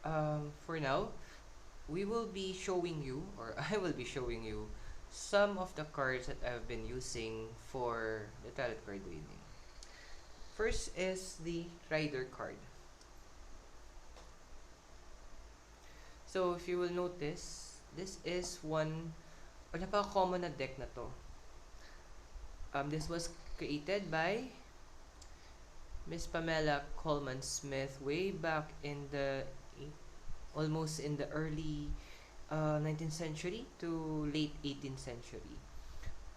For now, we will be showing you, or I will be showing you, some of the cards that I've been using for the tarot card reading. First is the Rider card. So, if you will notice, this is one, or napaka-common na deck na to. This was created by Miss Pamela Coleman Smith way back in the almost in the early 19th century to late 18th century.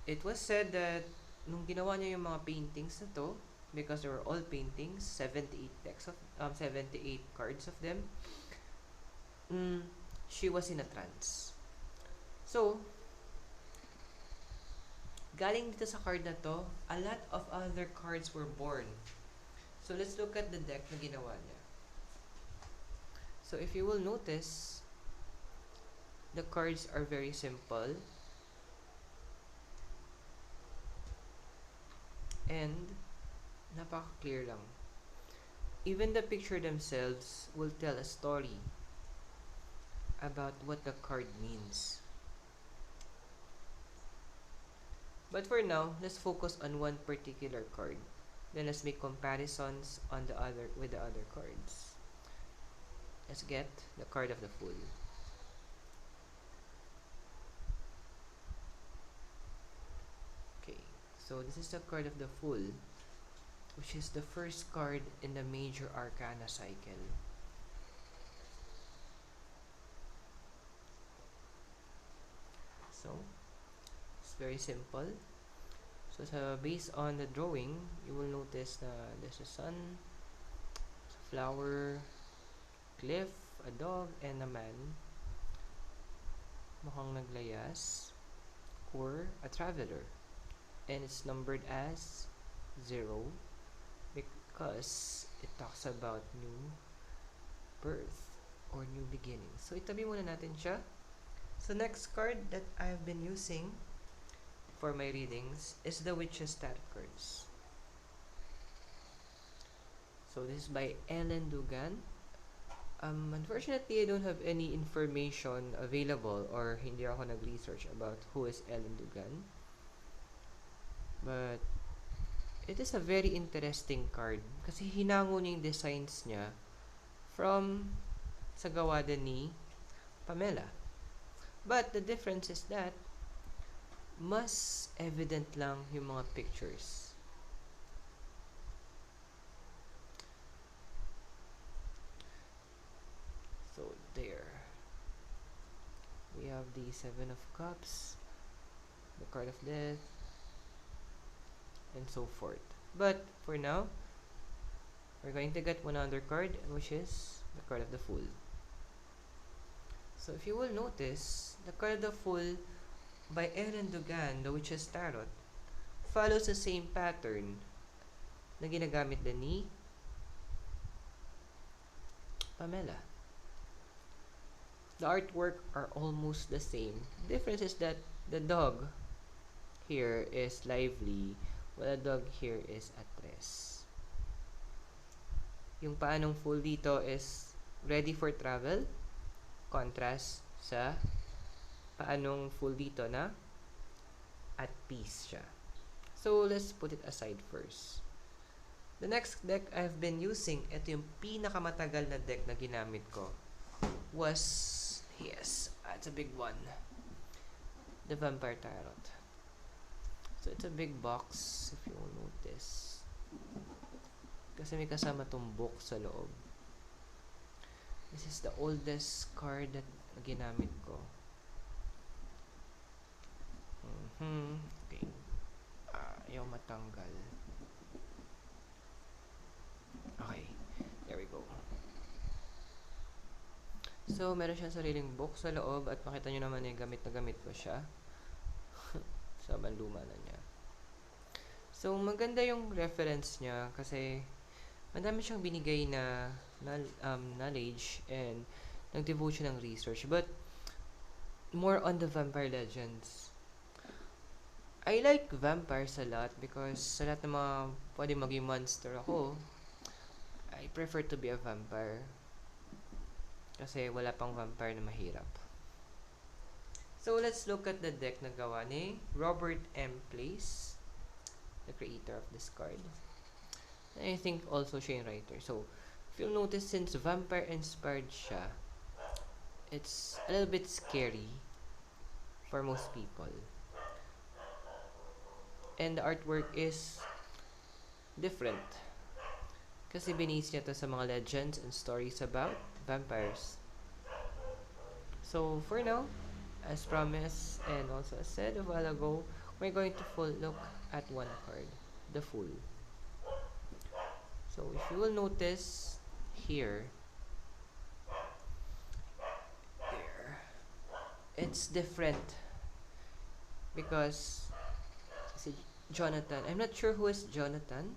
It was said that nung ginawa niya yung mga paintings na to, because they were all paintings, 78 decks of 78 cards of them, she was in a trance. So, galing dito sa card na to, a lot of other cards were born. So, let's look at the deck na ginawa niya. So, if you will notice, the cards are very simple. And, napaka-clear lang. Even the picture themselves will tell a story about what the card means. But for now, let's focus on one particular card. Then let's make comparisons on with the other cards. Let's get the card of the Fool. Okay, so this is the card of the Fool, which is the first card in the Major Arcana cycle. So, it's very simple. So, based on the drawing, you will notice there's a sun, a flower, cliff, a dog, and a man. Mukhang naglayas, or a traveler. And it's numbered as 0 because it talks about new birth or new beginning. So, itabi muna natin siya. So, next card that I've been using for my readings is the Richest cards. So, this is by Ellen Dugan. Unfortunately, I don't have any information available or hindi ako nag-research about who is Ellen Dugan. But, it is a very interesting card kasi hinango niya yung designs niya from sa gawa din ni Pamela. But, the difference is that mas evident lang yung mga pictures. So, there. We have the Seven of Cups, the card of Death, and so forth. But, for now, we're going to get one other card, which is the card of the Fool. So, if you will notice, the card of the Fool by Ellen Dugan, the Witch's Tarot, follows the same pattern na ginagamit din ni Pamela. The artwork are almost the same. The difference is that the dog here is lively, while the dog here is at rest. Yung paanong Fool dito is ready for travel, contrast sa paanong Fool dito na at peace siya. So, let's put it aside first. The next deck I've been using, ito yung pinakamatagal na deck na ginamit ko, was, yes, it's a big one, the Vampire Tarot. So, it's a big box, if you will notice. Kasi may kasama tong book sa loob. This is the oldest card that ginamit ko. Okay. Ayaw matanggal. Okay. There we go. So, meron siyang sariling book sa loob at makita nyo naman yung gamit na gamit ko siya. Sobrang luma na niya. So, maganda yung reference niya kasi madami siyang binigay na knowledge and nag-devote siya ng research. But, more on the vampire legends. I like vampires a lot because sa lahat ng mga pwede maging monster ako, I prefer to be a vampire. Kasi wala pang vampire na mahirap. So, let's look at the deck na gawa ni Robert M. Place, the creator of this card. I think also siya yung writer. So, if you'll notice, since vampire-inspired siya, it's a little bit scary for most people. And the artwork is different. Kasi binase niya to sa mga legends and stories about vampires. So, for now, as promised and also as said a while ago, we're going to full look at one card, the Fool. So, if you will notice here, there, it's different because si Jonathan, I'm not sure who is Jonathan.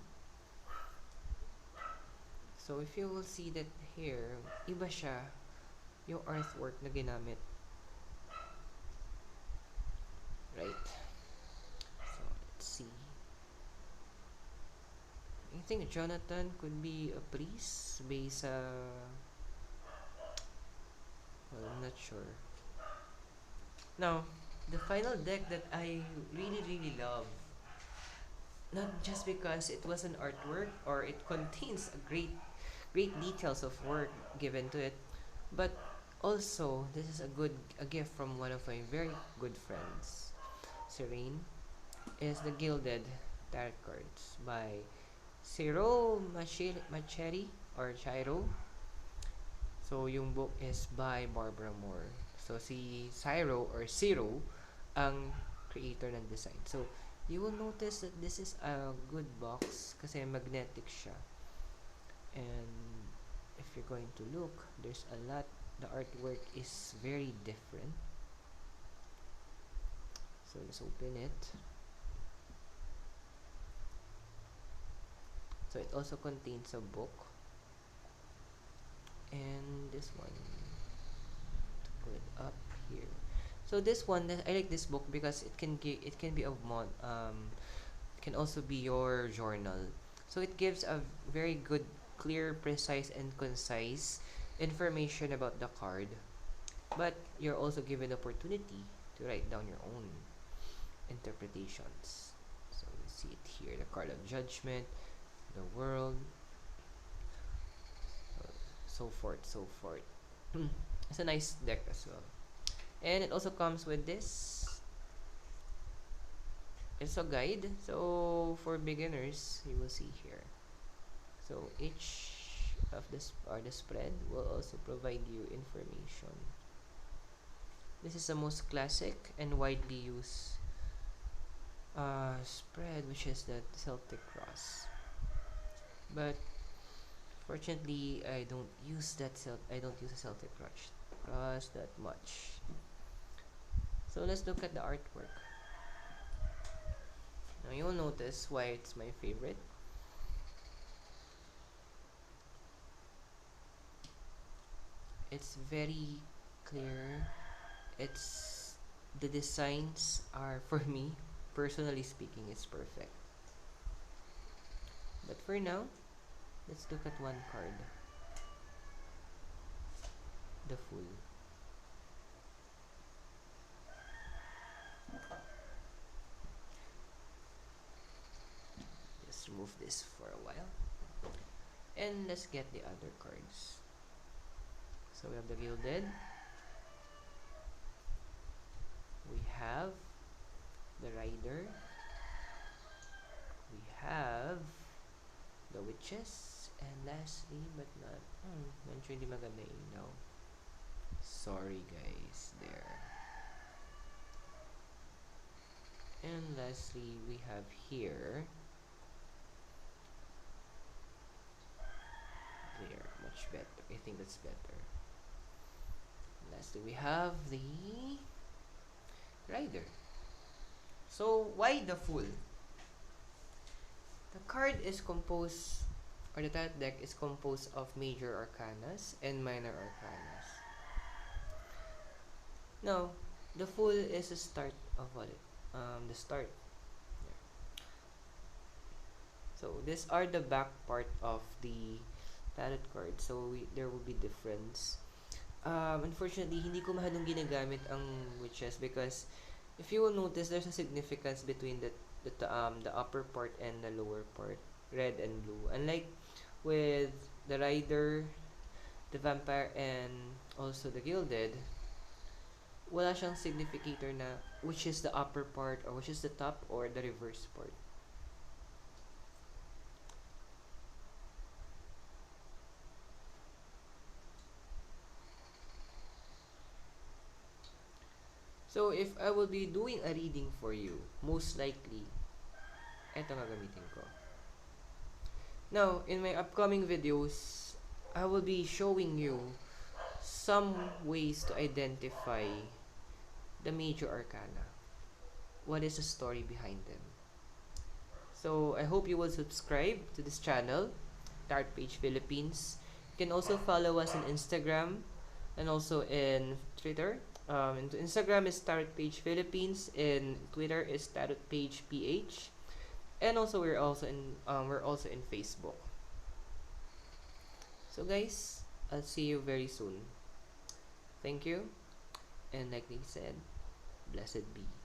So, if you will see that here, iba siya yung artwork na ginamit. Right? So, let's see. I think Jonathan could be a priest based well, I'm not sure. Now, the final deck that I really love, not just because it was an artwork or it contains a great details of work given to it, but also this is a gift from one of my very good friends, Serene, is the Gilded tarot cards by Ciro Macheri or Chiro. So, yung book is by Barbara Moore. So, si Ciro or Ciro ang creator ng design. So, you will notice that this is a good box kasi magnetic siya. And if you're going to look, there's a lot. The artwork is very different. So, let's open it. So, it also contains a book. And this one, to pull it up here. So this one, I like this book because it can be it can also be your journal. So it gives a very good, clear, precise, and concise information about the card. But you're also given the opportunity to write down your own interpretations. So we see it here, the card of judgment, the world, so forth, so forth. It's a nice deck as well. And it also comes with this. It's a guide. So for beginners, you will see here. So each of this or the spread will also provide you information. This is the most classic and widely used spread, which is the Celtic cross. But fortunately, I don't use the Celtic cross that much. So let's look at the artwork. Now you'll notice why it's my favorite. It's very clear. The designs are, for me, personally speaking, it's perfect. But for now, let's look at one card. The Fool. Just remove this for a while. And let's get the other cards. So we have the Gilded. We have the Rider. We have the Witches. And lastly, but not, medyo hindi maganda yung ilaw. Sorry guys, there. And lastly, we have here, there, much better. I think that's better. Lastly, we have the Rider. So, why the Fool? The card is composed, or the tarot deck is composed of major arcanas and minor arcanas. Now, the Fool is the start of the start. Yeah. So, these are the back part of the tarot card. So, there will be difference. Unfortunately, hindi ko masyadong ginagamit ang Richest because if you will notice, there's a significance between the upper part and the lower part, red and blue. Unlike with the Rider, the Vampire, and also the Gilded, wala siyang significator na which is the upper part or which is the top or the reverse part. So, if I will be doing a reading for you, most likely, eto nga gamitin ko. Now, in my upcoming videos, I will be showing you some ways to identify the major arcana. What is the story behind them? So, I hope you will subscribe to this channel, Tarot Page Philippines. You can also follow us on Instagram and also in Twitter. In Instagram is Tarot Page Philippines, in Twitter is Tarot Page PH, and also we're also in Facebook. So guys, I'll see you very soon. Thank you, and like they said, blessed be.